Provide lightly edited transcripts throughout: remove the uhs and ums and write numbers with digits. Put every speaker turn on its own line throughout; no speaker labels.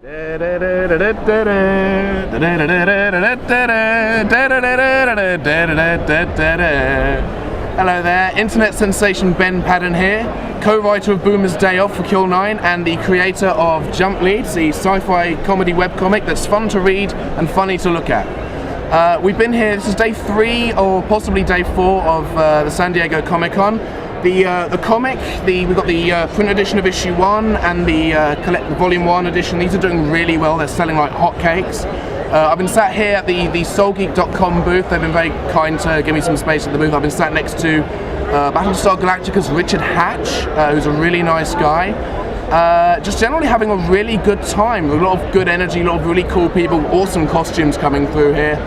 Hello there, internet sensation Ben Padden here, co-writer of Boomer's Day Off for Kill 9 and the creator of Jump Leads, the sci-fi comedy webcomic that's fun to read and funny to look at. We've been here, this is day 3 or possibly day 4 of the San Diego Comic-Con. The comic, we've got the print edition of issue 1 and the volume 1 edition. These are doing really well, they're selling like hotcakes. I've been sat here at the SoulGeek.com booth. They've been very kind to give me some space at the booth. I've been sat next to Battlestar Galactica's Richard Hatch, who's a really nice guy. Just generally having a really good time, a lot of good energy, a lot of really cool people, awesome costumes coming through here.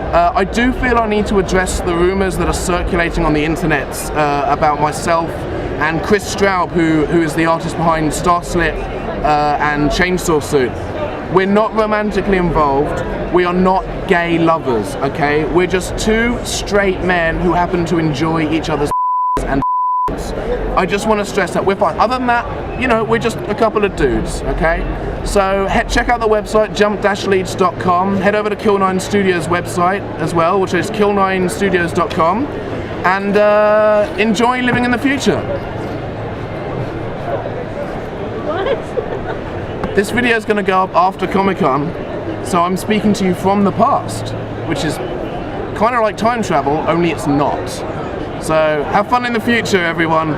I do feel I need to address the rumors that are circulating on the internet about myself and Chris Straub, who is the artist behind Starslit and Chainsaw Suit. We're not romantically involved. We are not gay lovers, okay? We're just two straight men who happen to enjoy each other's and I just want to stress that we're fine. Other than that, you know, we're just a couple of dudes, okay? So check out the website, jump-leads.com. Head over to Kill 9 Studios website as well, which is kill9studios.com, and enjoy living in the future.
What?
This video is going to go up after Comic-Con, so I'm speaking to you from the past, which is kind of like time travel, only it's not. So have fun in the future, everyone.